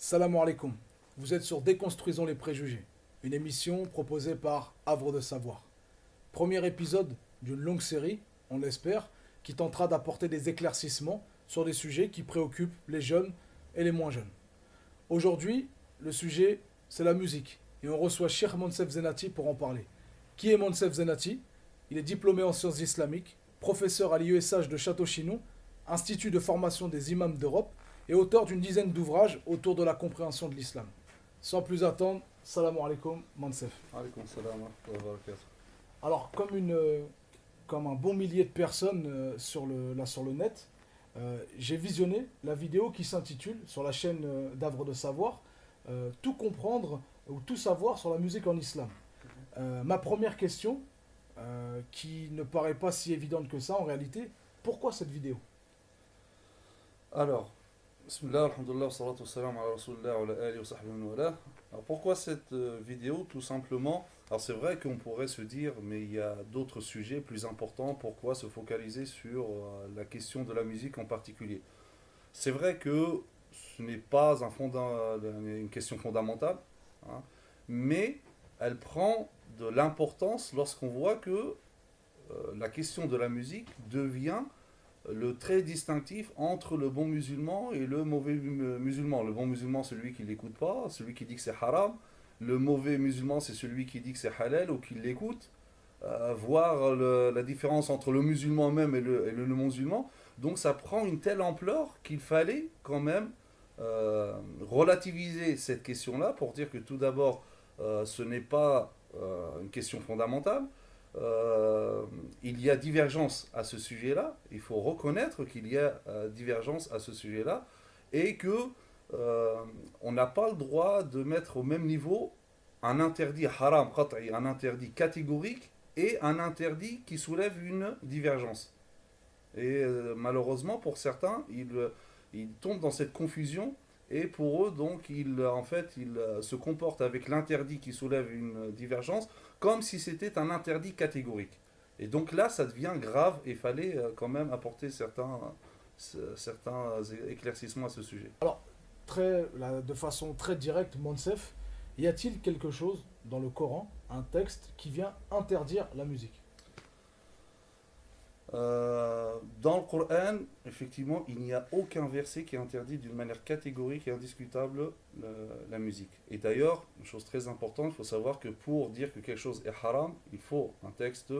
Salam alaikum. Vous êtes sur Déconstruisons les préjugés, une émission proposée par Havre de Savoir. Premier épisode d'une longue série, on l'espère, qui tentera d'apporter des éclaircissements sur des sujets qui préoccupent les jeunes et les moins jeunes. Aujourd'hui, le sujet, c'est la musique. Et on reçoit Cheikh Monsef Zenati pour en parler. Qui est Monsef Zenati? Il est diplômé en sciences islamiques, professeur à l'IESH de Château-Chinon, Institut de formation des imams d'Europe, et auteur d'une dizaine d'ouvrages autour de la compréhension de l'islam. Sans plus attendre, salam alaikum, Monsef. Alaikum salam wa rahmatullahi wa barakatuh. Alors, comme un bon millier de personnes sur le net, j'ai visionné la vidéo qui s'intitule, sur la chaîne d'Havre de Savoir, Tout comprendre ou tout savoir sur la musique en islam. Ma première question, qui ne paraît pas si évidente que ça en réalité, pourquoi cette vidéo? Alors, Bismillah, alhamdulillah, salatu wassalam ala rasulillah wa ala alihi wa sahbihi wa wala. Alors pourquoi cette vidéo? Tout simplement, alors c'est vrai qu'on pourrait se dire, mais il y a d'autres sujets plus importants, pourquoi se focaliser sur la question de la musique en particulier? C'est vrai que ce n'est pas une question fondamentale, hein, mais elle prend de l'importance lorsqu'on voit que la question de la musique devient le trait distinctif entre le bon musulman et le mauvais musulman. Le bon musulman, c'est celui qui ne l'écoute pas, celui qui dit que c'est haram. Le mauvais musulman, c'est celui qui dit que c'est halal ou qui l'écoute. Voir la différence entre le musulman même et le non-musulman. Donc ça prend une telle ampleur qu'il fallait quand même relativiser cette question-là pour dire que tout d'abord, ce n'est pas une question fondamentale. Il y a divergence à ce sujet-là. Il faut reconnaître qu'il y a divergence à ce sujet-là et que on n'a pas le droit de mettre au même niveau un interdit haram, un interdit catégorique et un interdit qui soulève une divergence. Et malheureusement, pour certains, ils tombent dans cette confusion et pour eux, donc, ils se comportent avec l'interdit qui soulève une divergence comme si c'était un interdit catégorique. Et donc là, ça devient grave et il fallait quand même apporter certains éclaircissements à ce sujet. Alors, de façon très directe, Monsef, y a-t-il quelque chose dans le Coran, un texte, qui vient interdire la musique? Dans le Coran, effectivement, il n'y a aucun verset qui interdit d'une manière catégorique et indiscutable la musique. Et d'ailleurs, une chose très importante, il faut savoir que pour dire que quelque chose est haram, il faut un texte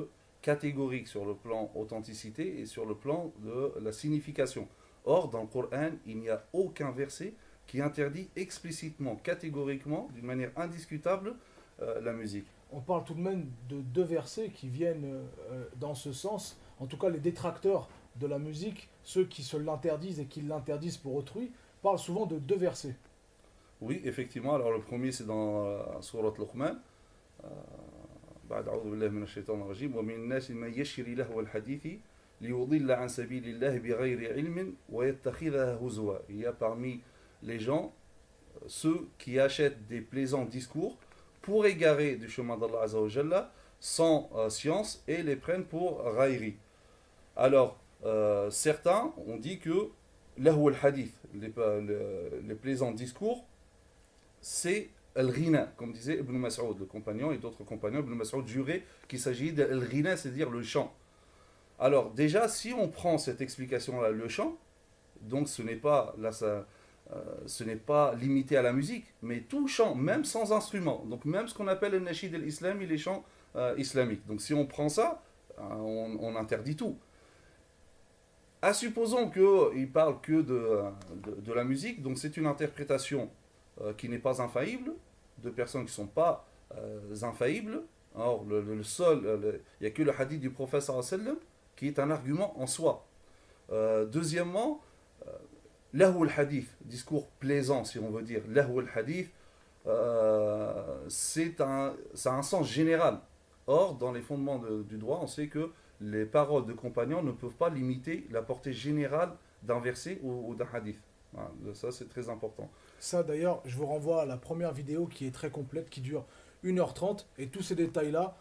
catégorique sur le plan authenticité et sur le plan de la signification. Or, dans le Coran, il n'y a aucun verset qui interdit explicitement, catégoriquement, d'une manière indiscutable, la musique. On parle tout de même de deux versets qui viennent dans ce sens. En tout cas, les détracteurs de la musique, ceux qui se l'interdisent et qui l'interdisent pour autrui, parlent souvent de deux versets. Oui, effectivement. Alors le premier, c'est dans Surat Luqman. بعد أعوذ بالله من الشيطان الرجيم ومن الناس من يشري لهو الحديث ليضل عن سبيل الله بغير علم ويتخذها هزوا. Il y a parmi les gens ceux qui achètent des plaisants discours pour égarer du chemin d'Allah Azza wa Jalla sans science et les prennent pour raillerie. Alors, certains ont dit que lahou al-hadith, les plaisants discours, c'est al-ghina, comme disait Ibn Mas'ud, le compagnon, et d'autres compagnons. Ibn Mas'ud jurait qu'il s'agit d'al-ghina, c'est-à-dire le chant. Alors, déjà, si on prend cette explication-là, le chant, donc ce n'est pas limité à la musique, mais tout chant, même sans instrument. Donc, même ce qu'on appelle le nashid al-islam, les chants islamiques. Donc, si on prend ça, on interdit tout. Supposons qu'il parle que de la musique, donc c'est une interprétation qui n'est pas infaillible, de personnes qui ne sont pas infaillibles. Or, il n'y a que le hadith du prophète sallallahu alayhi wa sallam qui est un argument en soi. Deuxièmement, lahou al-hadith, discours plaisant si on veut dire, lahou al-hadith, ça a un sens général. Or, dans les fondements du droit, on sait que les paroles de compagnons ne peuvent pas limiter la portée générale d'un verset ou d'un hadith. Voilà, ça, c'est très important. Ça, d'ailleurs, je vous renvoie à la première vidéo qui est très complète, qui dure 1h30, et tous ces détails-là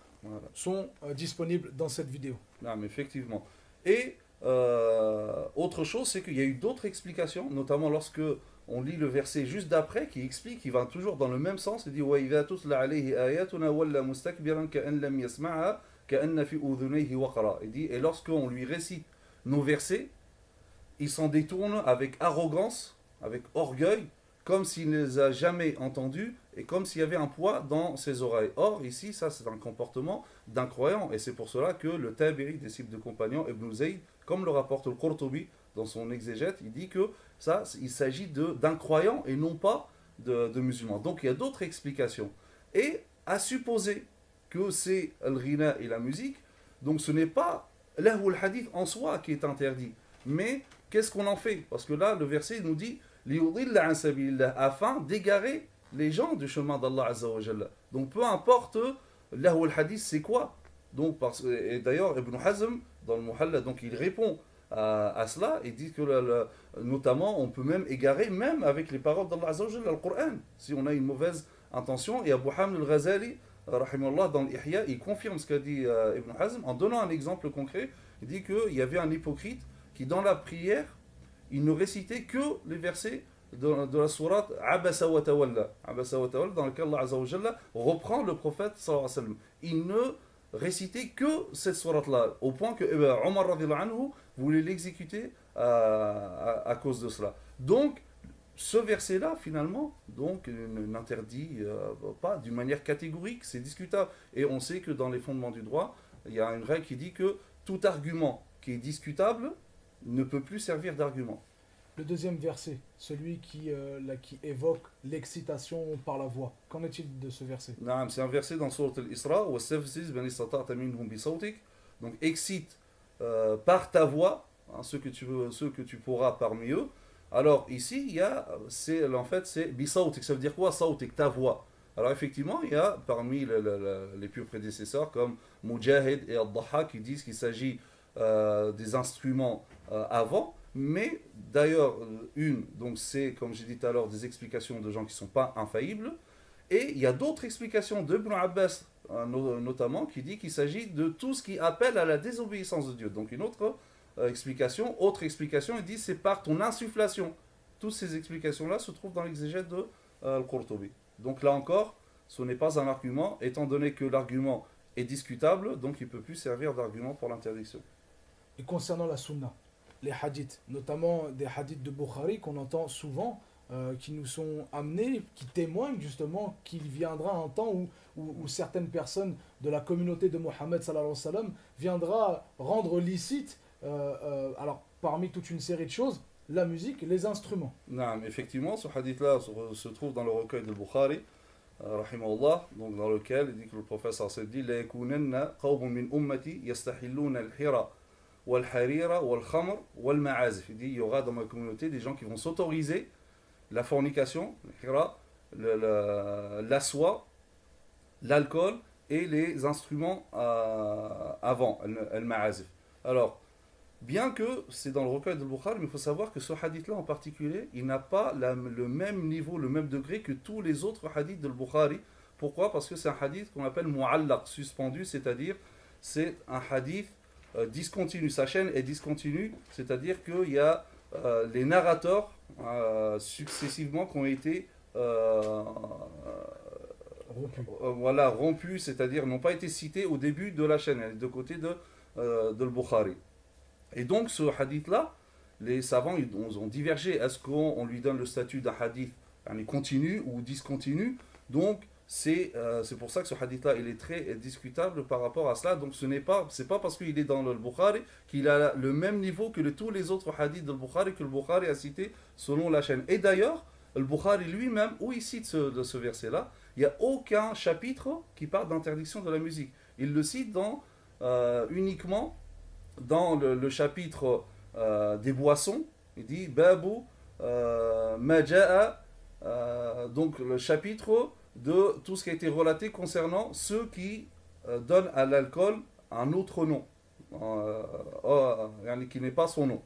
sont disponibles dans cette vidéo. Non, mais effectivement. Et autre chose, c'est qu'il y a eu d'autres explications, notamment lorsque on lit le verset juste d'après qui explique, il va toujours dans le même sens, il dit وَإِذَا تُتْلَى عَلَيْهِ آيَاتُنَا وَلَّى مُسْتَكْبِرًا كَأَنْ لَمْ يَسْمَعْهَا كَأَنَّ فِي أُذُنَيْهِ وَقْرًا. Il dit, et lorsqu'on lui récite nos versets, il s'en détourne avec arrogance, avec orgueil, comme s'il ne les a jamais entendus et comme s'il y avait un poids dans ses oreilles. Or, ici, ça c'est un comportement d'incroyant, et c'est pour cela que le Tabiri, disciple de compagnon, Ibn Zayd, comme le rapporte le Qurtubi dans son exégète, il dit que ça, il s'agit d'incroyants et non pas de musulmans. Donc il y a d'autres explications. Et à supposer que c'est al-ghina et la musique, donc ce n'est pas l'ahou al-hadith en soi qui est interdit, mais qu'est-ce qu'on en fait? Parce que là, le verset nous dit liyudilla an sabilillah, afin d'égarer les gens du chemin d'Allah Azza wa Jalla. Donc peu importe l'ahou al-hadith, c'est quoi? Donc, et d'ailleurs, Ibn Hazm, dans le Muhalla, donc il répond à cela et dit que notamment on peut même égarer même avec les paroles d'Allah Azza wa Jalla, le Coran, si on a une mauvaise intention. Et Abu Hamd al-Ghazali, rahimahullah, dans l'Ihya, il confirme ce qu'a dit Ibn Hazm en donnant un exemple concret. Il dit qu'il y avait un hypocrite qui, dans la prière, il ne récitait que les versets de la sourate Abasa wa Tawalla, dans lequel Allah Azza wa Jalla reprend le prophète sallallahu alayhi wa sallam. Il ne récitait que cette sourate-là, au point que Omar radhiyallahu anhu voulait l'exécuter à cause de cela. Donc, ce verset-là, finalement, donc, n'interdit pas d'une manière catégorique, c'est discutable. Et on sait que dans les fondements du droit, il y a une règle qui dit que tout argument qui est discutable ne peut plus servir d'argument. Le deuxième verset, celui qui évoque l'excitation par la voix. Qu'en est-il de ce verset? C'est un verset dans Sourate Al-Isra. Donc excite par ta voix, hein, ceux que tu pourras parmi eux. Alors ici, il y a, en fait, c'est bisautik. Ça veut dire quoi, sautik, ta voix? Alors effectivement, il y a parmi les purs prédécesseurs comme Mujahid et Al-Dhaha qui disent qu'il s'agit des instruments avant. Mais d'ailleurs, donc c'est, comme j'ai dit tout à l'heure, des explications de gens qui ne sont pas infaillibles. Et il y a d'autres explications de Ibn Abbas, notamment, qui dit qu'il s'agit de tout ce qui appelle à la désobéissance de Dieu. Donc une autre explication, il dit c'est par ton insufflation. Toutes ces explications-là se trouvent dans l'exégète de Al-Qurtubi. Donc là encore, ce n'est pas un argument, étant donné que l'argument est discutable, donc il ne peut plus servir d'argument pour l'interdiction. Et concernant la sunna, les hadiths, notamment des hadiths de Bukhari qu'on entend souvent, qui nous sont amenés, qui témoignent justement qu'il viendra un temps où certaines personnes de la communauté de Mohammed sallallahu alayhi wa sallam viendra rendre licite, alors parmi toute une série de choses, la musique, les instruments. Non, effectivement, ce hadith-là se trouve dans le recueil de Bukhari, rahimahullah, donc dans lequel il dit que le prophète sallallahu alayhi wa sallam dit « La yakunanna qawmun min ummati yastahilluna al-hira » wal-harira, wal-khamr, wal-ma'azif. Il dit, il y aura dans ma communauté des gens qui vont s'autoriser la fornication, la soie, l'alcool et les instruments avant, al-ma'azif. Alors, bien que c'est dans le recueil de Bukhari, mais il faut savoir que ce hadith-là en particulier, il n'a pas le même niveau, le même degré que tous les autres hadiths de Bukhari. Pourquoi? Parce que c'est un hadith qu'on appelle mu'allaq, suspendu, c'est-à-dire c'est un hadith discontinu, sa chaîne est discontinue, c'est-à-dire qu'il y a les narrateurs successivement qui ont été rompus, c'est-à-dire n'ont pas été cités au début de la chaîne, de côté de Bukhari. Et donc ce hadith-là, les savants ils ont divergé. Est-ce qu'on lui donne le statut d'un hadith continu ou discontinu? Donc c'est pour ça que ce hadith-là, il est très discutable par rapport à cela. Donc c'est pas parce qu'il est dans le Bukhari qu'il a le même niveau que tous les autres hadiths de Bukhari que le Bukhari a cité selon la chaîne. Et d'ailleurs, le Bukhari lui-même, où il cite ce verset-là, il n'y a aucun chapitre qui parle d'interdiction de la musique. Il le cite uniquement dans le chapitre des boissons. Il dit « Babu Maja'a » donc le chapitre de tout ce qui a été relaté concernant ceux qui donnent à l'alcool un autre nom, qui n'est pas son nom.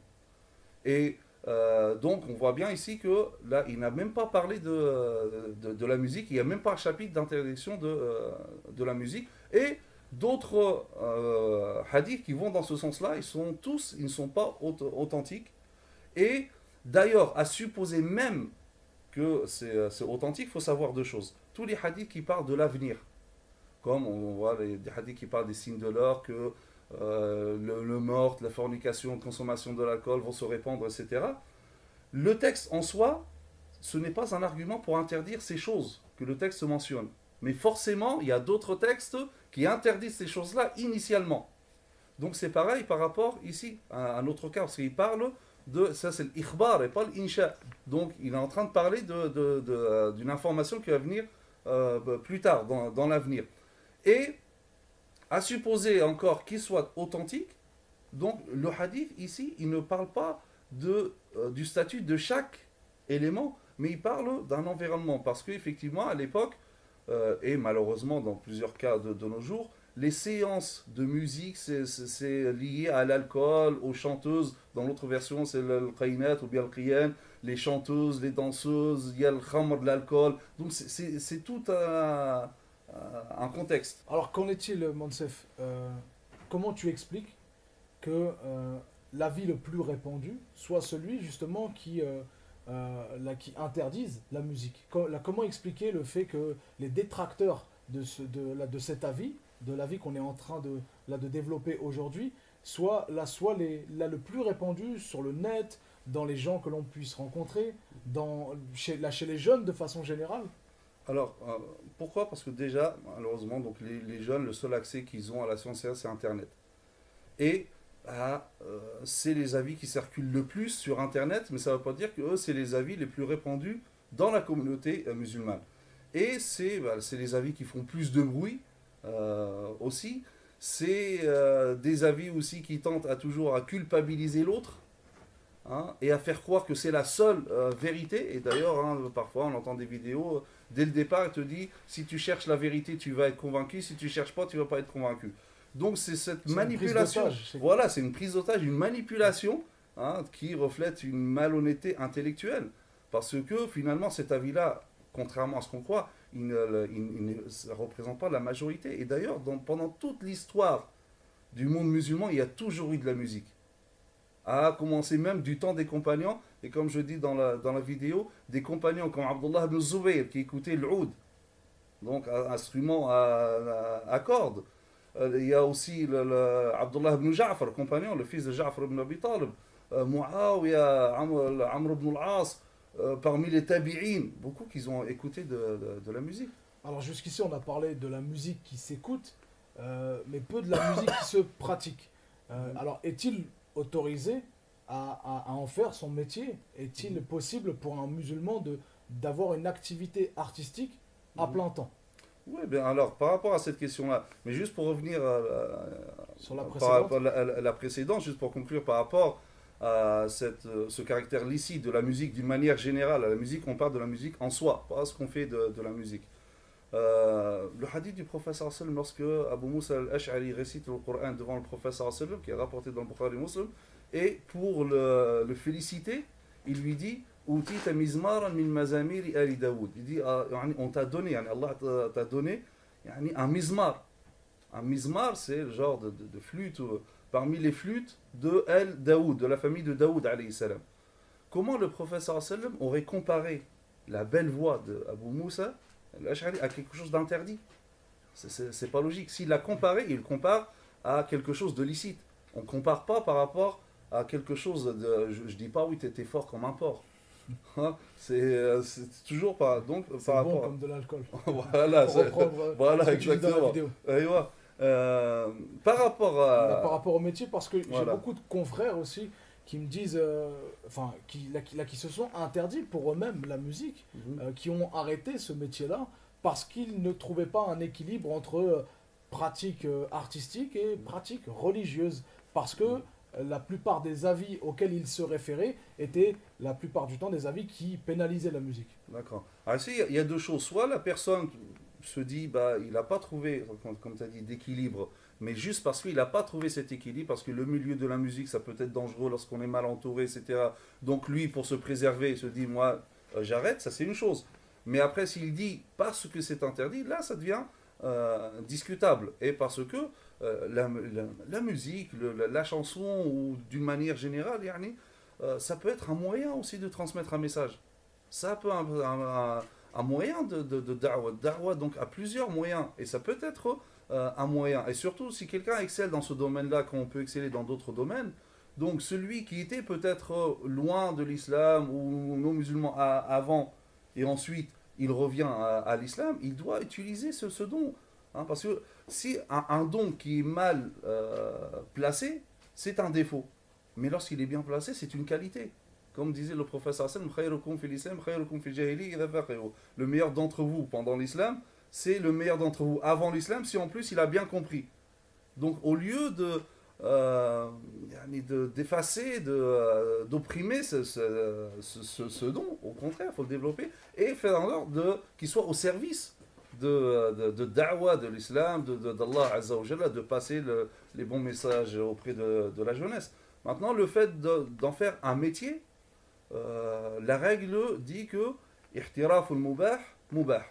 Et donc on voit bien ici que là il n'a même pas parlé de la musique, il n'y a même pas un chapitre d'interdiction de la musique. Et d'autres hadiths qui vont dans ce sens-là, ils ne sont pas authentiques. Et d'ailleurs, à supposer même que c'est authentique, il faut savoir deux choses. Tous les hadiths qui parlent de l'avenir, comme on voit des hadiths qui parlent des signes de l'heure, que le meurtre, la fornication, la consommation de l'alcool vont se répandre, etc. Le texte en soi, ce n'est pas un argument pour interdire ces choses que le texte mentionne. Mais forcément, il y a d'autres textes qui interdisent ces choses-là initialement. Donc c'est pareil par rapport ici à un autre cas, parce qu'il parle de, ça c'est l'ikhbar et pas l'insha. Donc il est en train de parler d'une information qui va venir plus tard, dans l'avenir. Et à supposer encore qu'il soit authentique, donc le hadith ici, il ne parle pas du statut de chaque élément, mais il parle d'un environnement. Parce qu'effectivement, à l'époque, et malheureusement dans plusieurs cas de nos jours, les séances de musique, c'est lié à l'alcool, aux chanteuses. Dans l'autre version, c'est le qaynat ou bien le qiyan, les chanteuses, les danseuses, il y a le khamr de l'alcool. Donc c'est tout un contexte. Alors qu'en est-il, Monsef? Comment tu expliques que l'avis le plus répandu soit celui justement qui interdise la musique? Comment expliquer le fait que les détracteurs de cet avis, de l'avis qu'on est en train de développer aujourd'hui, soit le plus répandu sur le net, dans les gens que l'on puisse rencontrer, chez les jeunes de façon générale? Alors, pourquoi? Parce que déjà, malheureusement, donc les jeunes, le seul accès qu'ils ont à la science, c'est Internet. Et c'est les avis qui circulent le plus sur Internet, mais ça ne veut pas dire que eux, c'est les avis les plus répandus dans la communauté musulmane. Et c'est les avis qui font plus de bruit aussi. C'est des avis aussi qui tentent toujours à culpabiliser l'autre, hein, et à faire croire que c'est la seule vérité. Et d'ailleurs, hein, parfois, on entend des vidéos, dès le départ, elle te dit, si tu cherches la vérité, tu vas être convaincu, si tu ne cherches pas, tu ne vas pas être convaincu. Donc c'est cette manipulation. Voilà, c'est une prise d'otage, une manipulation, hein, qui reflète une malhonnêteté intellectuelle. Parce que finalement, cet avis-là, contrairement à ce qu'on croit, il ne représente pas la majorité. Et d'ailleurs, pendant toute l'histoire du monde musulman, il y a toujours eu de la musique. À commencer même du temps des compagnons, et comme je dis dans la vidéo, des compagnons comme Abdullah ibn Zubayr qui écoutaient l'oud, donc un instrument à cordes. Il y a aussi Abdullah ibn Ja'far, le compagnon, le fils de Ja'far ibn Abi Talib, Muawiyah, Amr ibn al-As, parmi les tabi'in, beaucoup qui ont écouté de la musique. Alors jusqu'ici, on a parlé de la musique qui s'écoute, mais peu de la musique qui se pratique. Alors est-il autorisé à en faire son métier? Est-il possible pour un musulman d'avoir une activité artistique à plein temps? Oui, bien alors, par rapport à cette question-là, mais juste pour revenir Sur la par précédente? rapport à la précédente, juste pour conclure par rapport à ce caractère licite de la musique d'une manière générale. À la musique, on parle de la musique en soi, pas ce qu'on fait de la musique. Le hadith du prophète sallam, lorsque Abu Musa al-Ash'ari récite le Coran devant le prophète sallam, qui est rapporté dans le Bukhari Muslim, et pour le féliciter, il lui dit Outita mizmaran min mazamiri ali Daoud. Il dit on t'a donné, Allah t'a donné un mizmar. Un mizmar, c'est le genre de flûte parmi les flûtes de Daoud, de la famille de Daoud alayhi salam. Comment le prophète sallam aurait comparé la belle voix de Abu Musa al-Ash'ari à quelque chose d'interdit? C'est pas logique. S'il l'a comparé, il compare à quelque chose de licite. On ne compare pas par rapport à quelque chose de. Je dis pas oui, tu étais fort comme un porc. Hein, c'est toujours pas. Donc, C'est par bon rapport comme de l'alcool. voilà, Pour reprendre voilà, ce que tu dis dans la exactement. vidéo. Aywa. Par rapport Par à. rapport au métier, parce que j'ai Voilà. beaucoup de confrères aussi qui me disent, enfin, qui se sont interdits pour eux-mêmes la musique, Mhm. qui ont arrêté ce métier-là parce qu'ils ne trouvaient pas un équilibre entre pratique artistique et pratique religieuse. Parce que la plupart des avis auxquels ils se référaient étaient la plupart du temps des avis qui pénalisaient la musique. D'accord. Alors, ici, il y a deux choses. Soit la personne se dit, bah, il n'a pas trouvé, comme tu as dit, d'équilibre, mais juste parce qu'il n'a pas trouvé cet équilibre, parce que le milieu de la musique, ça peut être dangereux lorsqu'on est mal entouré, etc. Donc lui, pour se préserver, il se dit, moi, j'arrête, ça c'est une chose. Mais après, s'il dit, parce que c'est interdit, là, ça devient discutable. Et parce que la musique, la chanson, ou d'une manière générale, yani, ça peut être un moyen aussi de transmettre un message. ça peut un moyen de da'wah. Da'wah, donc, a plusieurs moyens. Et ça peut être un moyen. Et surtout, si quelqu'un excelle dans ce domaine-là, quand on peut exceller dans d'autres domaines, donc celui qui était peut-être loin de l'islam ou non musulman avant, et ensuite il revient à l'islam, il doit utiliser ce don. Hein, parce que si un don qui est mal placé, c'est un défaut. Mais lorsqu'il est bien placé, c'est une qualité. Comme disait le professeur Hassan, le meilleur d'entre vous pendant l'islam, c'est le meilleur d'entre vous avant l'islam, si en plus il a bien compris. Donc au lieu d'effacer, d'opprimer ce don, au contraire, il faut le développer et faire en sorte qu'il soit au service de da'wah de l'islam, d'Allah Azza wa Jalla, de passer les bons messages auprès de la jeunesse. Maintenant, le fait d'en faire un métier, la règle dit que ihtiraful mubah, mubah.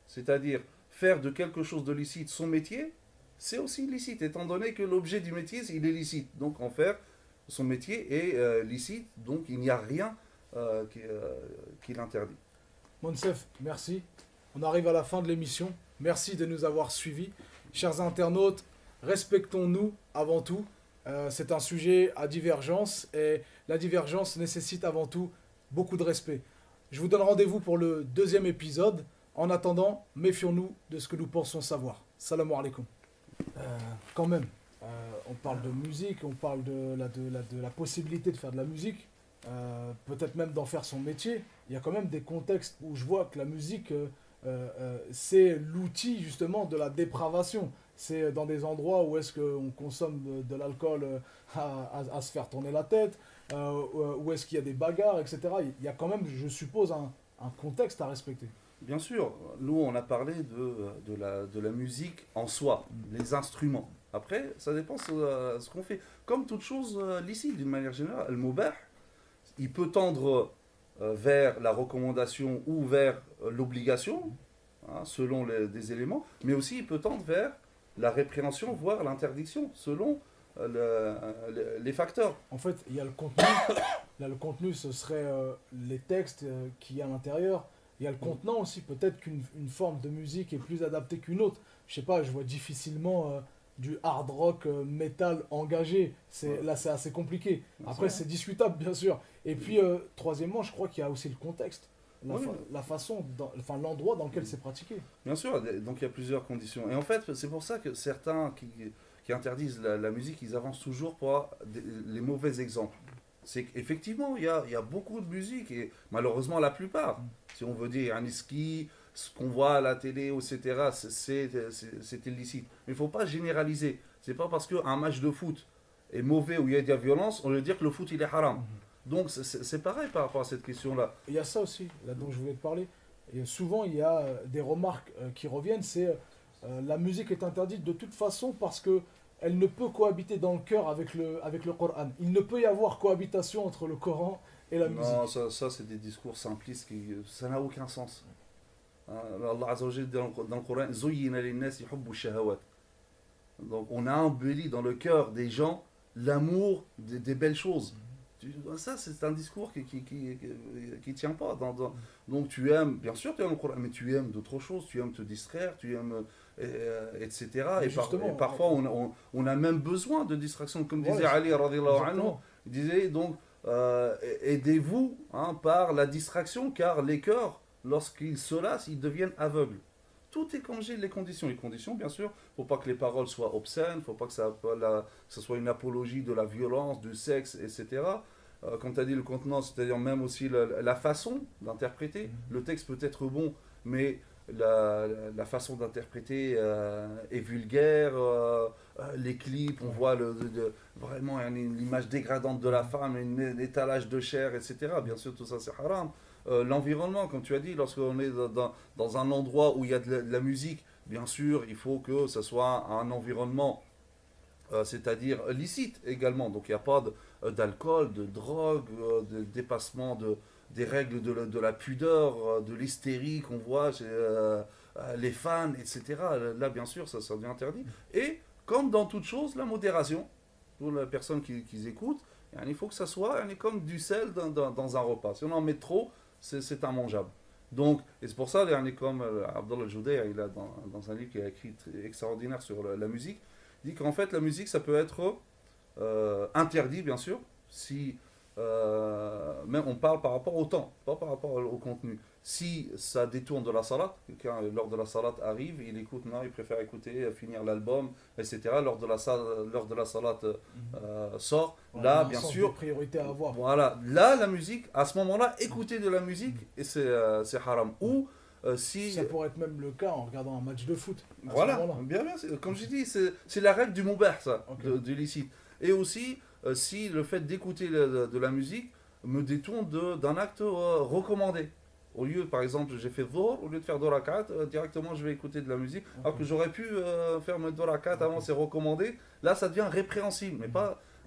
C'est-à-dire faire de quelque chose de licite son métier, c'est aussi licite, étant donné que l'objet du métier, il est licite. Donc en faire son métier est licite, donc il n'y a rien qui l'interdit. Monsef, merci. On arrive à la fin de l'émission. Merci de nous avoir suivis. Chers internautes, respectons-nous avant tout. C'est un sujet à divergence et la divergence nécessite avant tout beaucoup de respect. Je vous donne rendez-vous pour le 2e épisode. En attendant, méfions-nous de ce que nous pensons savoir. Salam alaikum. Quand même, on parle de musique, on parle de la possibilité de faire de la musique, peut-être même d'en faire son métier. Il y a quand même des contextes où je vois que la musique, c'est l'outil justement de la dépravation. C'est dans des endroits où est-ce qu'on consomme de l'alcool à se faire tourner la tête, où est-ce qu'il y a des bagarres, etc. Il y a quand même, je suppose, un contexte à respecter. Bien sûr, nous on a parlé de la musique en soi, les instruments. Après, ça dépend de ce qu'on fait. Comme toute chose licite d'une manière générale, le mubah, il peut tendre vers la recommandation ou vers l'obligation, hein, selon des éléments, mais aussi il peut tendre vers la répréhension, voire l'interdiction, selon les facteurs. En fait, il y a le contenu. Là, le contenu, ce serait les textes qu'il y a à l'intérieur. Il y a le contenant aussi. Peut-être qu'une forme de musique est plus adaptée qu'une autre. Je sais pas, je vois difficilement du hard rock metal engagé. Là, c'est assez compliqué. Après, c'est discutable, bien sûr. Et puis, troisièmement, je crois qu'il y a aussi le contexte. La façon, l'endroit dans lequel c'est pratiqué. Bien sûr, donc il y a plusieurs conditions. Et en fait, c'est pour ça que certains qui interdisent la musique, ils avancent toujours pour les mauvais exemples. C'est qu'effectivement, il y a beaucoup de musique, et malheureusement la plupart, si on veut dire un ski, ce qu'on voit à la télé, etc., c'est illicite. Mais il ne faut pas généraliser. C'est pas parce qu'un match de foot est mauvais ou il y a de la violence, on veut dire que le foot il est haram. Donc c'est pareil par rapport à cette question-là. Il y a ça aussi, là dont je voulais te parler. Et souvent, il y a des remarques qui reviennent, c'est la musique est interdite de toute façon parce que elle ne peut cohabiter dans le cœur avec le Coran. Il ne peut y avoir cohabitation entre le Coran et la musique. Non, ça c'est des discours simplistes, ça n'a aucun sens. Allah Azza wa Jalla dit dans le Coran, Zuyyina lin-nasi hubbu shahawat. Donc on a embelli dans le cœur des gens l'amour des belles choses. Ça c'est un discours qui tient pas. Donc tu aimes, bien sûr tu aimes le Coran, mais tu aimes d'autres choses, tu aimes te distraire, tu aimes etc. Et parfois on a même besoin de distraction, comme disait Ali radhiyallahu anhu. Il disait donc aidez-vous par la distraction, car les cœurs, lorsqu'ils se lassent, ils deviennent aveugles. Tout est comme j'ai les conditions. Les conditions, bien sûr, il ne faut pas que les paroles soient obscènes, il ne faut pas que ça soit une apologie de la violence, du sexe, etc. Comme tu as dit, le contenant, c'est-à-dire même aussi la façon d'interpréter. Le texte peut être bon, mais la façon d'interpréter est vulgaire. Les clips, on voit vraiment l'image dégradante de la femme, un étalage de chair, etc. Bien sûr, tout ça, c'est haram. L'environnement, comme tu as dit, lorsqu'on est dans un endroit où il y a de la musique, bien sûr, il faut que ce soit un environnement, c'est-à-dire licite également. Donc il n'y a pas d'alcool, de drogue, de dépassement des règles de la pudeur, de l'hystérie qu'on voit chez les fans, etc. Là, bien sûr, ça devient interdit. Et comme dans toute chose, la modération, pour la personne qui écoute, il faut que ça soit comme du sel dans un repas. Si on en met trop, c'est immangeable. Donc, et c'est pour ça, comme Abdallah Al-Joudaya, il a dans un livre qu'il a écrit extraordinaire sur la musique, il dit qu'en fait la musique ça peut être interdit bien sûr, si, mais on parle par rapport au temps, pas par rapport au contenu. Si ça détourne de la salat, quelqu'un lors de la salat arrive, il écoute, non, il préfère écouter, finir l'album, etc. Lors de la salat sort, Ouais, il y là a un bien sens sûr, de priorité à avoir. voilà, là la musique, à ce moment-là, écouter de la musique, et c'est haram. Ou si. Ça pourrait être même le cas en regardant un match de foot. À ce Voilà, moment-là. bien, comme je dis, c'est la règle du mubah, ça, Ok. du licite. Et aussi, si le fait d'écouter de la musique me détourne d'un acte recommandé. Au lieu, par exemple, j'ai fait Dhuhr, au lieu de faire 2 rak'at, directement je vais écouter de la musique. Ok. Alors que j'aurais pu faire mes 2 rak'at avant, c'est recommandé. Là, ça devient répréhensible,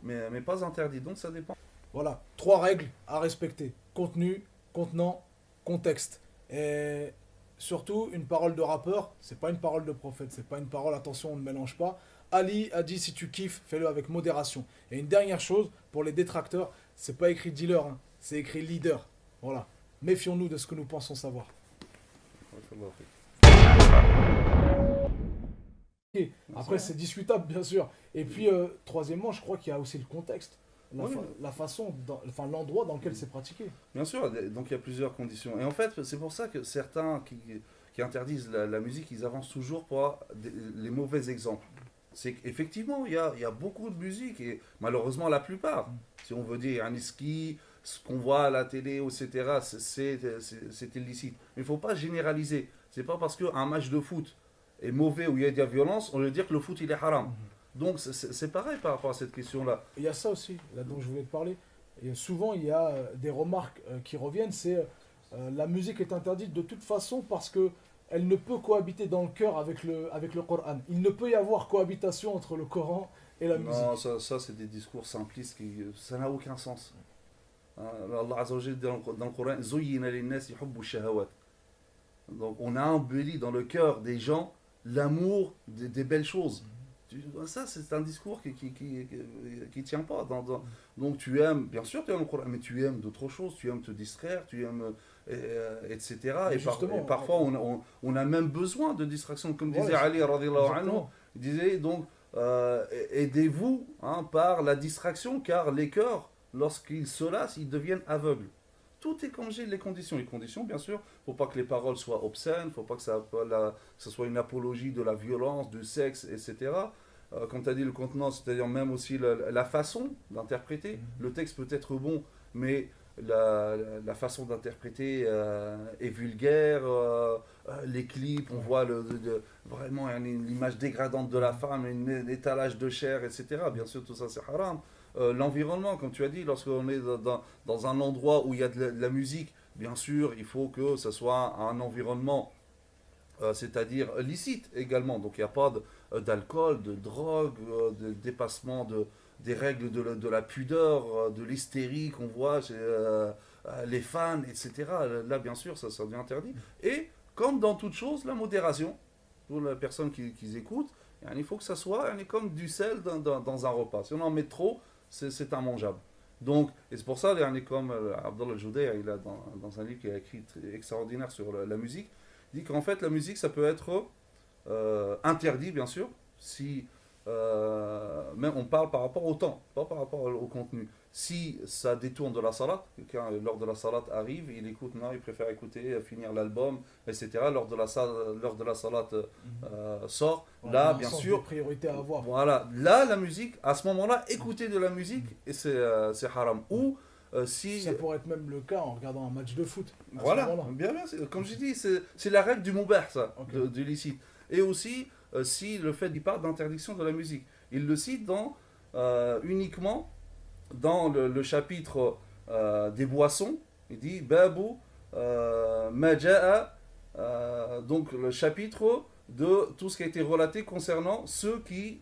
mais pas interdit. Donc ça dépend. Voilà, 3 règles à respecter. Contenu, contenant, contexte. Et surtout, une parole de rappeur, c'est pas une parole de prophète, c'est pas une parole, attention, on ne mélange pas. Ali a dit si tu kiffes, fais-le avec modération. Et une dernière chose, pour les détracteurs, c'est pas écrit dealer, hein, c'est écrit leader. Voilà. Méfions-nous de ce que nous pensons savoir. Ok. Après, c'est discutable, bien sûr. Et puis, troisièmement, je crois qu'il y a aussi le contexte. Oui. La façon, enfin, l'endroit dans lequel c'est pratiqué. Bien sûr, donc il y a plusieurs conditions. Et en fait, c'est pour ça que certains qui interdisent la musique, ils avancent toujours pour les mauvais exemples. C'est qu'effectivement, il y a beaucoup de musique, et malheureusement la plupart, si on veut dire un ski, ce qu'on voit à la télé, etc., c'est illicite. Mais il ne faut pas généraliser. C'est pas parce qu'un match de foot est mauvais ou il y a de la violence, on veut dire que le foot il est haram. Donc c'est pareil par rapport à cette question-là. Il y a ça aussi, là dont je voulais te parler. Et souvent, il y a des remarques qui reviennent, c'est la musique est interdite de toute façon parce que elle ne peut cohabiter dans le cœur avec le Coran. Il ne peut y avoir cohabitation entre le Coran et la musique. Non, ça c'est des discours simplistes, ça n'a aucun sens. Hein, Allah Azza wa Jalla dit dans le Coran, Zuyyina linnasi hubbu shahawat. Donc on a embelli dans le cœur des gens l'amour des belles choses. Ça, c'est un discours qui tient pas. Donc tu aimes, bien sûr, tu aimes le Coran, mais tu aimes d'autres choses, tu aimes te distraire, tu aimes, etc. Mais Et, justement, et parfois, on a même besoin de distraction. Comme disait ouais, Ali, radiallahu anhu, exactement. il disait donc, aidez-vous par la distraction, car les cœurs, lorsqu'ils se lassent, ils deviennent aveugles. Tout est comme j'ai les conditions. Les conditions, bien sûr, il ne faut pas que les paroles soient obscènes, il ne faut pas que ça soit une apologie de la violence, du sexe, etc. Comme tu as dit, le contenant, c'est-à-dire même aussi la façon d'interpréter. Le texte peut être bon, mais la façon d'interpréter est vulgaire. Les clips, on voit vraiment l'image dégradante de la femme, un étalage de chair, etc. Bien sûr, tout ça, c'est haram. L'environnement, comme tu as dit, lorsqu'on est dans un endroit où il y a de la musique, bien sûr, il faut que ce soit un environnement, c'est-à-dire licite également. Donc il n'y a pas d'alcool, de drogue, de dépassement des règles de la pudeur, de l'hystérie qu'on voit chez les fans, etc. Là, bien sûr, ça devient interdit. Et comme dans toute chose, la modération, pour la personne qui écoute, il faut que ça soit comme du sel dans un repas. Si on en met trop, c'est immangeable. Donc, et c'est pour ça, comme Abdallah Al-Joudaya, il a dans un livre qu'il a écrit extraordinaire sur la musique, il dit qu'en fait la musique ça peut être interdit bien sûr, si, mais on parle par rapport au temps, pas par rapport au contenu. Si ça détourne de la salat, quelqu'un lors de la salat arrive, il écoute, non, il préfère écouter, finir l'album, etc. Lors de la salat sort, Ouais, il y là a un bien sens sûr, de priorité à avoir. voilà, là la musique, à ce moment-là, écouter de la musique, et c'est haram. Ou si. Ça pourrait être même le cas en regardant un match de foot. À ce Voilà, moment-là. bien, comme je dis, c'est la règle du mubah, ça, Ok. du licite. Et aussi, si le fait, il parle d'interdiction de la musique. Il le cite uniquement dans le chapitre des boissons. Il dit Babu Maja'a, donc le chapitre de tout ce qui a été relaté concernant ceux qui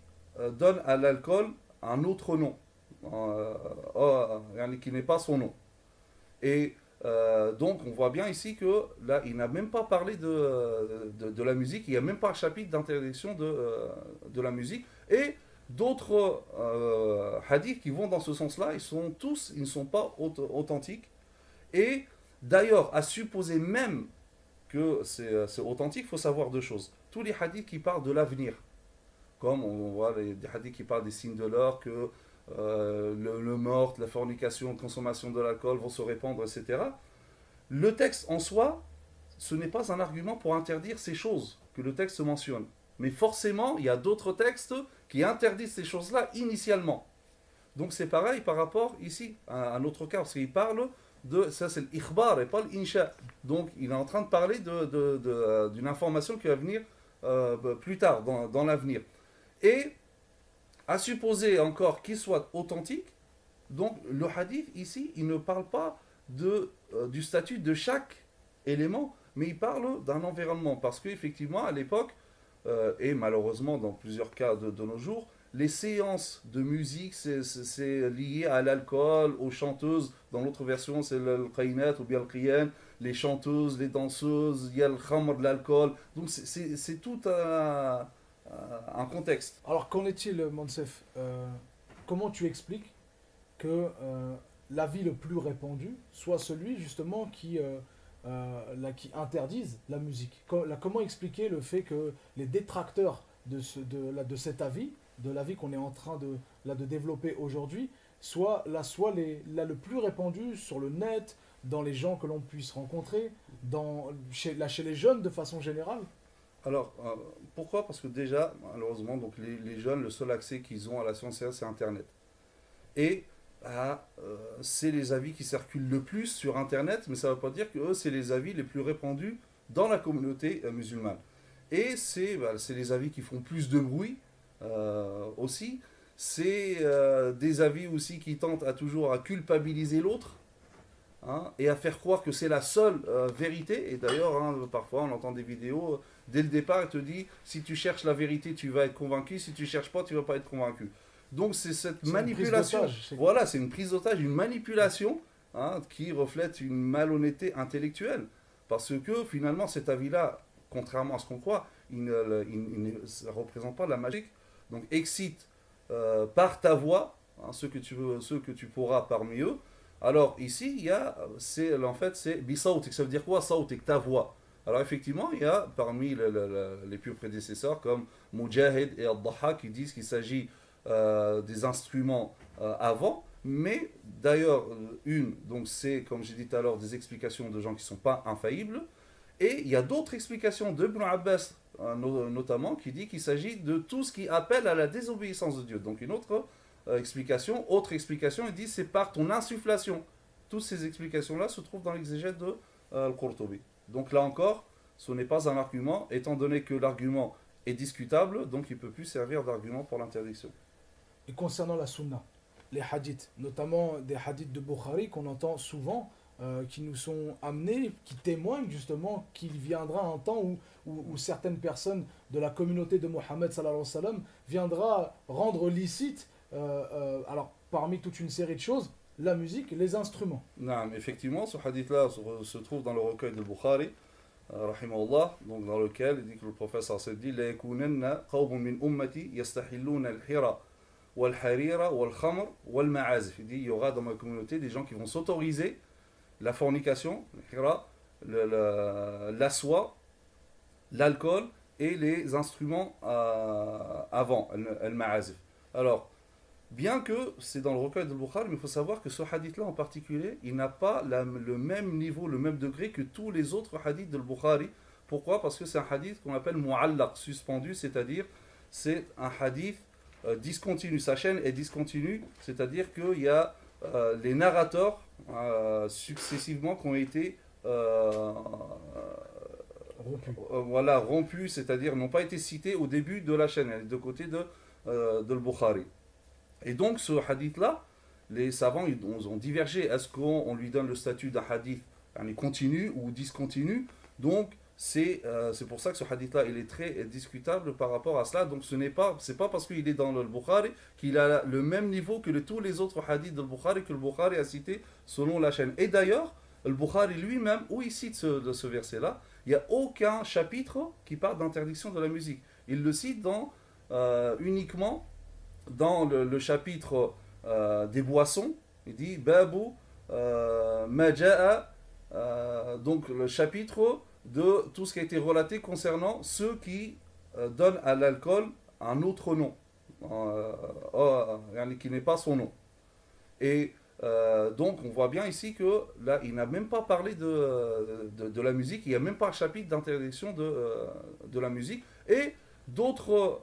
donnent à l'alcool un autre nom, qui n'est pas son nom. Et donc on voit bien ici que là il n'a même pas parlé de la musique, il n'y a même pas un chapitre d'interdiction de la musique. Et d'autres hadiths qui vont dans ce sens-là, ils ne sont pas authentiques. Et D'ailleurs, à supposer même que c'est authentique, il faut savoir deux choses. Tous les hadiths qui parlent de l'avenir, comme on voit des hadiths qui parlent des signes de l'heure, que le meurtre, la fornication, la consommation de l'alcool vont se répandre, etc. Le texte en soi, ce n'est pas un argument pour interdire ces choses que le texte mentionne. Mais forcément, il y a d'autres textes qui interdisent ces choses-là initialement. Donc c'est pareil par rapport ici à un autre cas, parce qu'il parle de, ça c'est l'ikhbar et pas l'insha. Donc il est en train de parler d'une information qui va venir plus tard, dans l'avenir. Et à supposer encore qu'il soit authentique, donc le hadith ici, il ne parle pas du statut de chaque élément, mais il parle d'un environnement. Parce qu'effectivement, à l'époque, et malheureusement dans plusieurs cas de nos jours, les séances de musique, c'est lié à l'alcool, aux chanteuses. Dans l'autre version, c'est le qaynat ou bien le qiyan, les chanteuses, les danseuses, il y a le khamr, de l'alcool. Donc c'est tout un contexte. Alors, qu'en est-il, Monsef? Comment tu expliques que l'avis le plus répandu soit celui justement qui interdise la musique? Comment expliquer le fait que les détracteurs de cet avis, de l'avis qu'on est en train de développer aujourd'hui, soit le plus répandu sur le net, dans les gens que l'on puisse rencontrer, chez les jeunes de façon générale? Alors, pourquoi? Parce que déjà, malheureusement, donc les jeunes, le seul accès qu'ils ont à la science, c'est Internet. Et c'est les avis qui circulent le plus sur Internet, mais ça ne veut pas dire que eux, c'est les avis les plus répandus dans la communauté musulmane. Et c'est les avis qui font plus de bruit aussi. C'est des avis aussi qui tentent toujours à culpabiliser l'autre, hein, et à faire croire que c'est la seule vérité. Et d'ailleurs, hein, parfois, on entend des vidéos, dès le départ, elle te dit, si tu cherches la vérité, tu vas être convaincu, si tu ne cherches pas, tu ne vas pas être convaincu. Donc c'est cette manipulation. Voilà, c'est une prise d'otage, une manipulation, hein, qui reflète une malhonnêteté intellectuelle. Parce que finalement, cet avis-là, contrairement à ce qu'on croit, il ne représente pas la magie. Donc excite par ta voix, hein, ceux que tu pourras parmi eux. Alors ici, en fait, c'est bisautik. Ça veut dire quoi, sautik, ta voix? Alors effectivement, il y a parmi les plus prédécesseurs comme Mujahid et Al-Dhaha qui disent qu'il s'agit des instruments avant, mais d'ailleurs, donc c'est, comme j'ai dit tout à l'heure, des explications de gens qui ne sont pas infaillibles, et il y a d'autres explications de Ibn Abbas, notamment, qui dit qu'il s'agit de tout ce qui appelle à la désobéissance de Dieu. Donc une autre autre explication, il dit c'est par ton insufflation. Toutes ces explications-là se trouvent dans l'exégèse de Al-Qurtubi. Donc là encore, ce n'est pas un argument, étant donné que l'argument est discutable, donc il ne peut plus servir d'argument pour l'interdiction. Et concernant la sunna, les hadiths, notamment des hadiths de Bukhari qu'on entend souvent, qui nous sont amenés, qui témoignent justement qu'il viendra un temps où certaines personnes de la communauté de Mohammed sallallahu alayhi wa sallam viendra rendre licite, alors parmi toute une série de choses, la musique, les instruments. Non, effectivement, ce hadith-là se trouve dans le recueil de Bukhari, rahimahullah, donc dans lequel il dit que le professeur s'est dit La yakunanna qawmun min ummati yastahilluna al-hira wal-harira wal-khamr wal-ma'azif. Il dit il y aura dans ma communauté des gens qui vont s'autoriser la fornication, la soie, l'alcool et les instruments avant, al-ma'azif. Alors, bien que c'est dans le recueil de Bukhari, mais il faut savoir que ce hadith-là en particulier, il n'a pas le même niveau, le même degré que tous les autres hadiths de Bukhari. Pourquoi? Parce que c'est un hadith qu'on appelle mu'allaq, suspendu, c'est-à-dire c'est un hadith discontinu. Sa chaîne est discontinue, c'est-à-dire qu'il y a les narrateurs successivement qui ont été rompus, c'est-à-dire n'ont pas été cités au début de la chaîne, de côté de le Bukhari. Et donc ce hadith-là, les savants ils ont divergé. Est-ce qu'on lui donne le statut d'un hadith continu ou discontinu? Donc c'est pour ça que ce hadith-là il est très discutable par rapport à cela. Donc c'est pas parce qu'il est dans le Bukhari qu'il a le même niveau que tous les autres hadiths de Bukhari que le Bukhari a cité selon la chaîne. Et d'ailleurs, le Bukhari lui-même, où il cite ce verset-là, il n'y a aucun chapitre qui parle d'interdiction de la musique. Il le cite uniquement dans le chapitre des boissons. Il dit Babu Maja'a donc le chapitre de tout ce qui a été relaté concernant ceux qui donnent à l'alcool un autre nom, qui n'est pas son nom. Et donc on voit bien ici que là il n'a même pas parlé de la musique, il n'y a même pas un chapitre d'interdiction de la musique. Et d'autres,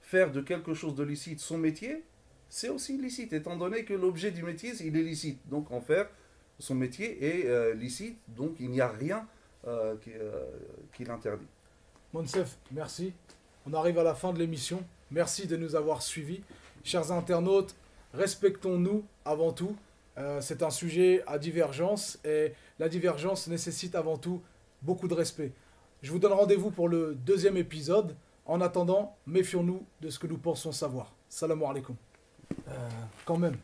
faire de quelque chose de licite son métier, c'est aussi licite, étant donné que l'objet du métier il est licite. Donc en faire son métier est licite, donc il n'y a rien qui l'interdit. Monsef, merci. On arrive à la fin de l'émission. Merci de nous avoir suivis. Chers internautes, respectons-nous avant tout. C'est un sujet à divergence et la divergence nécessite avant tout beaucoup de respect. Je vous donne rendez-vous pour le deuxième épisode. En attendant, méfions-nous de ce que nous pensons savoir. Salam alaikum. Quand même,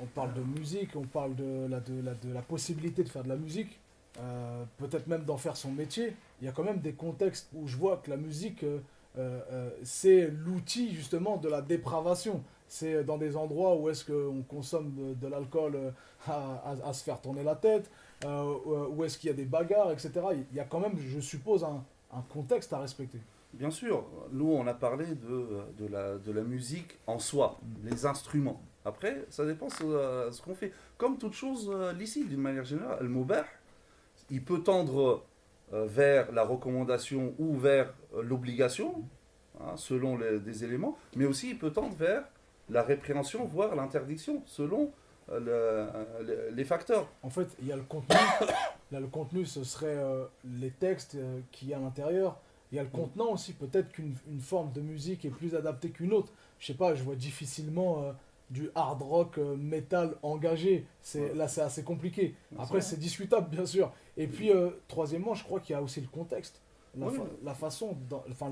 on parle de musique, on parle de la possibilité de faire de la musique, peut-être même d'en faire son métier. Il y a quand même des contextes où je vois que la musique, c'est l'outil justement de la dépravation. C'est dans des endroits où est-ce qu'on consomme de l'alcool à se faire tourner la tête, où est-ce qu'il y a des bagarres, etc. Il y a quand même, je suppose, un contexte à respecter. Bien sûr, nous on a parlé de la musique en soi, les instruments. Après, ça dépend de ce qu'on fait. Comme toute chose licite, d'une manière générale, le mubah, il peut tendre vers la recommandation ou vers l'obligation, hein, selon des éléments, mais aussi il peut tendre vers la répréhension, voire l'interdiction, selon les facteurs. En fait, il y a le contenu. Là, le contenu, ce serait les textes qu'il y a à l'intérieur. Il y a le contenant aussi. Peut-être qu'une forme de musique est plus adaptée qu'une autre. Je sais pas, je vois difficilement du hard rock metal engagé. Là, c'est assez compliqué. Après, c'est discutable, bien sûr. Et puis, troisièmement, je crois qu'il y a aussi le contexte. La façon,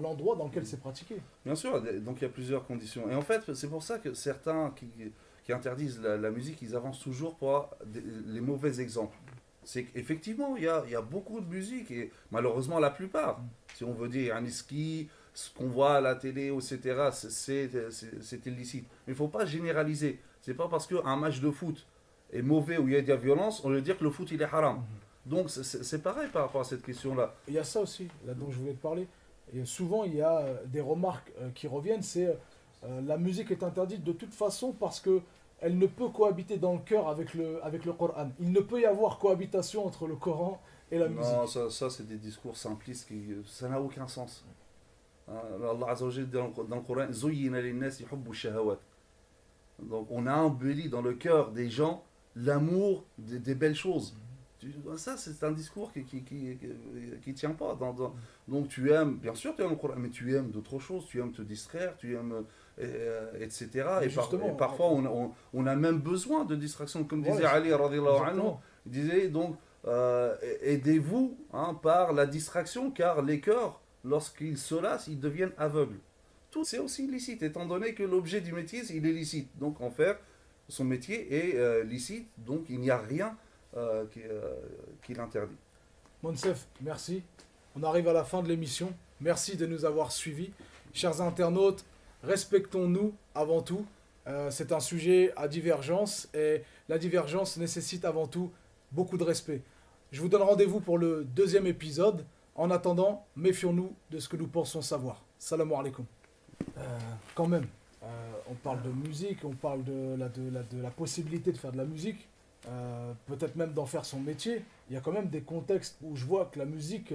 l'endroit dans lequel c'est pratiqué. Bien sûr, donc il y a plusieurs conditions. Et en fait, c'est pour ça que certains qui interdisent la musique, ils avancent toujours pour les mauvais exemples. C'est qu'effectivement, il y a beaucoup de musique, et malheureusement la plupart, si on veut dire un ski, ce qu'on voit à la télé, etc., c'est illicite. Mais il ne faut pas généraliser. C'est pas parce qu'un match de foot est mauvais ou il y a de la violence, on veut dire que le foot il est haram. Donc c'est pareil par rapport à cette question-là. Il y a ça aussi, là dont je voulais te parler. Et souvent, il y a des remarques qui reviennent, c'est la musique est interdite de toute façon parce que elle ne peut cohabiter dans le cœur avec le Coran. Il ne peut y avoir cohabitation entre le Coran et la musique. Non, ça c'est des discours simplistes, ça n'a aucun sens. Allah Azza wa Jalla dit dans le Coran, Zuyyina lin-nasi hubbu shahawat. Donc on a embelli dans le cœur des gens l'amour des belles choses. Ça c'est un discours qui tient pas. Donc tu aimes, bien sûr tu aimes le Coran, mais tu aimes d'autres choses, tu aimes te distraire, tu aimes etc. Et parfois on a même besoin de distraction, comme disait Ali radhiyallahu anhu. Il disait donc aidez-vous par la distraction, car les cœurs, lorsqu'ils se lassent, ils deviennent aveugles. Tout c'est aussi licite, étant donné que l'objet du métier il est licite. Donc en faire son métier est licite, donc il n'y a rien qui l'interdit. Monsef, merci. On arrive à la fin de l'émission. Merci de nous avoir suivis. Chers internautes, respectons-nous avant tout. C'est un sujet à divergence et la divergence nécessite avant tout beaucoup de respect. Je vous donne rendez-vous pour le deuxième épisode. En attendant, méfions-nous de ce que nous pensons savoir. Salam alaikum. Quand même, on parle de musique, on parle de la possibilité de faire de la musique, peut-être même d'en faire son métier. Il y a quand même des contextes où je vois que la musique,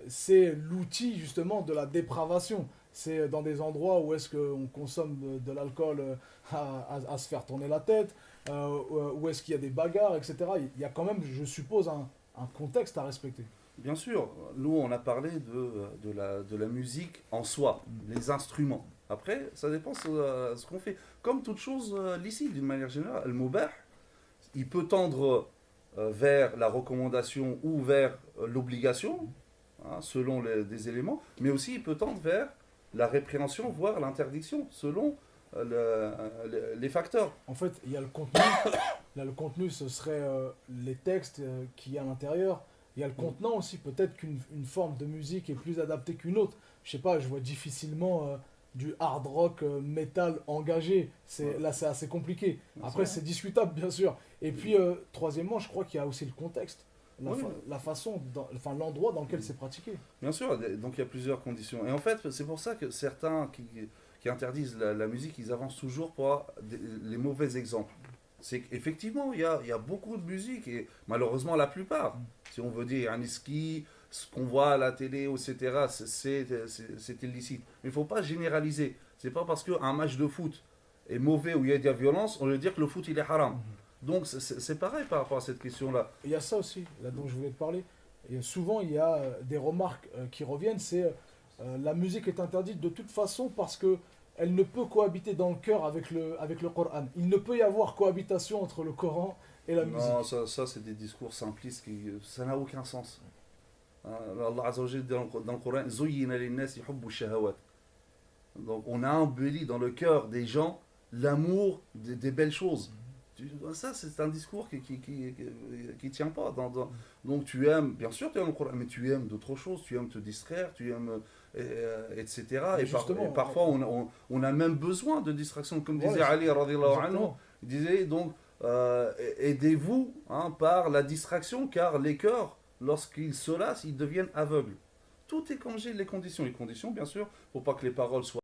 c'est l'outil justement de la dépravation. C'est dans des endroits où est-ce qu'on consomme de l'alcool à se faire tourner la tête, où est-ce qu'il y a des bagarres, etc. Il y a quand même, je suppose, un contexte à respecter. Bien sûr, nous on a parlé de la musique en soi, les instruments. Après, ça dépend de ce qu'on fait. Comme toute chose licite, d'une manière générale, le mubah, il peut tendre vers la recommandation ou vers l'obligation, selon des éléments, mais aussi il peut tendre vers la répréhension, voire l'interdiction, selon les facteurs. En fait, il y a le contenu. Là, le contenu, ce serait les textes qu'il y a à l'intérieur. Il y a le contenant aussi. Peut-être qu'une forme de musique est plus adaptée qu'une autre. Je sais pas, je vois difficilement du hard rock metal engagé. Ouais. Là, c'est assez compliqué. C'est Après, vrai. c'est discutable, bien sûr. Et puis, troisièmement, je crois qu'il y a aussi le contexte. Oui, La façon, enfin, l'endroit dans lequel c'est pratiqué. bien sûr, donc il y a plusieurs conditions. Et en fait, c'est pour ça que certains qui interdisent la musique, ils avancent toujours pour les mauvais exemples. C'est qu'effectivement, il y a beaucoup de musique, et malheureusement la plupart, si on veut dire un ski, ce qu'on voit à la télé, etc., c'est illicite. Mais il ne faut pas généraliser. C'est pas parce qu'un match de foot est mauvais ou il y a de la violence, on veut dire que le foot il est haram. Donc c'est pareil par rapport à cette question-là. Il y a ça aussi, là dont je voulais te parler. Et souvent, il y a des remarques qui reviennent, c'est la musique est interdite de toute façon parce que elle ne peut cohabiter dans le cœur avec le Coran. Il ne peut y avoir cohabitation entre le Coran et la Non, musique. ça c'est des discours simplistes ça n'a aucun sens. Allah Azza wa Jalla dit dans le Coran, Zuyyina lin-nasi hubbu shahawat. Donc on a embelli dans le cœur des gens l'amour des belles choses. Ça, c'est un discours qui tient pas. Donc tu aimes, bien sûr tu aimes le Coran, mais tu aimes d'autres choses, tu aimes te distraire, tu aimes, etc. Mais Et justement, parfois on a même besoin de distraction, comme disait voilà, Ali radiallahu anhu, exactement. il disait donc aidez-vous par la distraction, car les cœurs, lorsqu'ils se lassent, ils deviennent aveugles. Tout est comme j'ai les conditions. Les conditions, bien sûr, pour pas que les paroles soient